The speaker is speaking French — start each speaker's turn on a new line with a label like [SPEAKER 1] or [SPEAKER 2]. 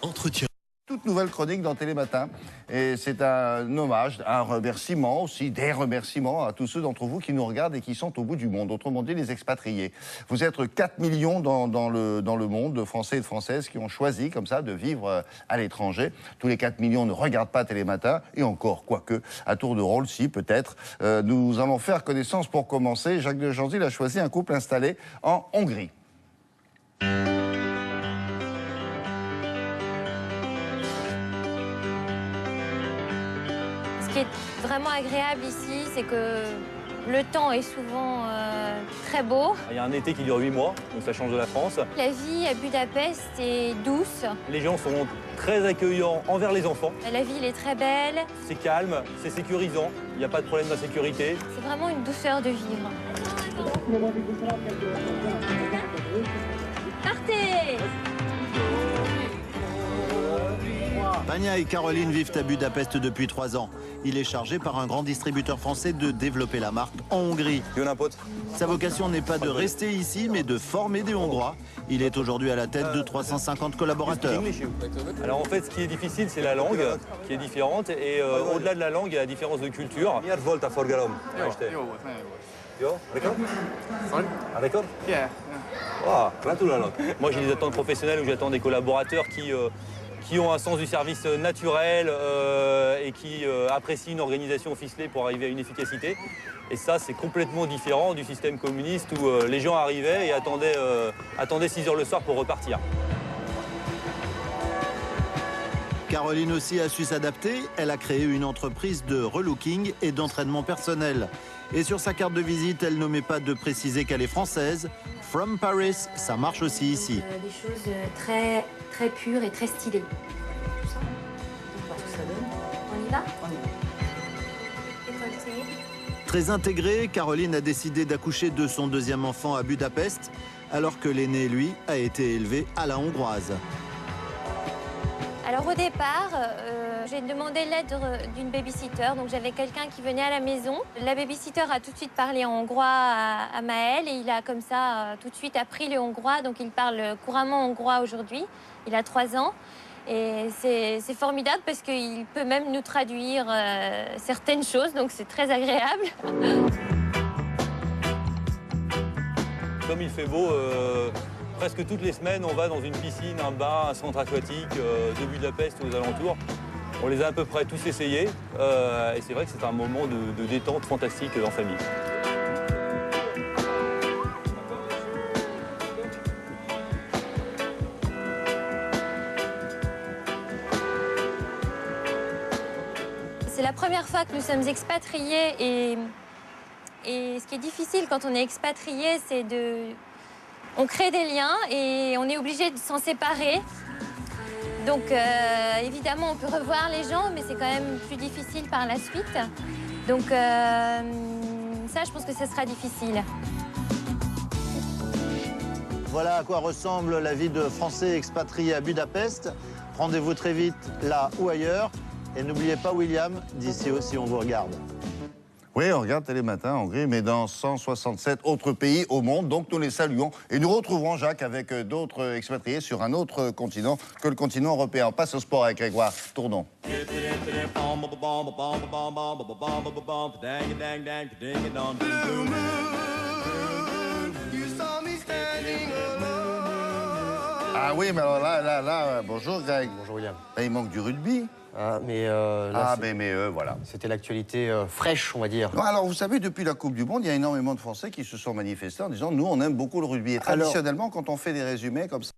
[SPEAKER 1] Entretien.
[SPEAKER 2] Toute nouvelle chronique dans Télématin. Et c'est un hommage, un remerciement aussi, des remerciements à tous ceux d'entre vous qui nous regardent et qui sont au bout du monde. Autrement dit, les expatriés. Vous êtes 4 millions dans le monde de Français et de Françaises qui ont choisi comme ça de vivre à l'étranger. Tous les 4 millions ne regardent pas Télématin. Et encore, quoique, à tour de rôle, si, peut-être. Nous allons faire connaissance pour commencer. Jacques de Gentil a choisi un couple installé en Hongrie.
[SPEAKER 3] Ce qui est vraiment agréable ici, c'est que le temps est souvent très beau.
[SPEAKER 4] Il y a un été qui dure 8 mois, donc ça change de la France.
[SPEAKER 3] La vie à Budapest est douce.
[SPEAKER 4] Les gens sont très accueillants envers les enfants.
[SPEAKER 3] La ville est très belle.
[SPEAKER 4] C'est calme, c'est sécurisant, il n'y a pas de problème d'insécurité.
[SPEAKER 3] C'est vraiment une douceur de vivre. Partez!
[SPEAKER 5] Vania et Caroline vivent à Budapest depuis 3 ans. Il est chargé par un grand distributeur français de développer la marque en Hongrie. Sa vocation n'est pas de rester ici, mais de former des Hongrois. Il est aujourd'hui à la tête de 350 collaborateurs.
[SPEAKER 4] Alors en fait, ce qui est difficile, c'est la langue, qui est différente. Et au-delà de la langue, il y a la différence de culture. Moi, j'ai des attentes professionnelles où j'attends des collaborateurs qui ont un sens du service naturel et qui apprécient une organisation ficelée pour arriver à une efficacité. Et ça, c'est complètement différent du système communiste où les gens arrivaient et attendaient 6 heures le soir pour repartir.
[SPEAKER 5] Caroline aussi a su s'adapter. Elle a créé une entreprise de relooking et d'entraînement personnel. Et sur sa carte de visite, elle n'omet pas de préciser qu'elle est française. From Paris, ça marche aussi ici.
[SPEAKER 3] Des choses très pures et très stylées. Tout ça, on va voir ce que ça donne. On y va? On y va. Décolleté.
[SPEAKER 5] Très intégrée, Caroline a décidé d'accoucher de son 2e enfant à Budapest, alors que l'aîné, lui, a été élevé à la hongroise.
[SPEAKER 3] Alors au départ, j'ai demandé l'aide d'une babysitter, donc j'avais quelqu'un qui venait à la maison. La babysitter a tout de suite parlé en hongrois à Maël et il a comme ça tout de suite appris le hongrois, donc il parle couramment hongrois aujourd'hui. Il a 3 ans et c'est formidable parce qu'il peut même nous traduire certaines choses, donc c'est très agréable.
[SPEAKER 4] Comme il fait beau, presque toutes les semaines, on va dans une piscine, un bar, un centre aquatique de Budapest ou aux alentours. On les a à peu près tous essayés et c'est vrai que c'est un moment de détente fantastique en famille.
[SPEAKER 3] C'est la première fois que nous sommes expatriés et ce qui est difficile quand on est expatrié, c'est on crée des liens et on est obligé de s'en séparer. Donc évidemment, on peut revoir les gens, mais c'est quand même plus difficile par la suite. Donc ça, je pense que ce sera difficile.
[SPEAKER 5] Voilà à quoi ressemble la vie de Français expatriés à Budapest. Rendez-vous très vite là ou ailleurs. Et n'oubliez pas William, d'ici aussi on vous regarde.
[SPEAKER 2] Oui, on regarde Télématin en Hongrie, mais dans 167 autres pays au monde. Donc nous les saluons. Et nous retrouverons Jacques avec d'autres expatriés sur un autre continent que le continent européen. On passe au sport avec Grégoire. Tournons. Ah oui, mais alors là, bonjour Greg.
[SPEAKER 6] Bonjour William.
[SPEAKER 2] Là, il manque du rugby.
[SPEAKER 6] Ah, mais là,
[SPEAKER 2] voilà.
[SPEAKER 6] c'était l'actualité fraîche, on va dire.
[SPEAKER 2] Non, alors, vous savez, depuis la Coupe du Monde, il y a énormément de Français qui se sont manifestés en disant « Nous, on aime beaucoup le rugby ». Et traditionnellement, quand on fait des résumés comme ça,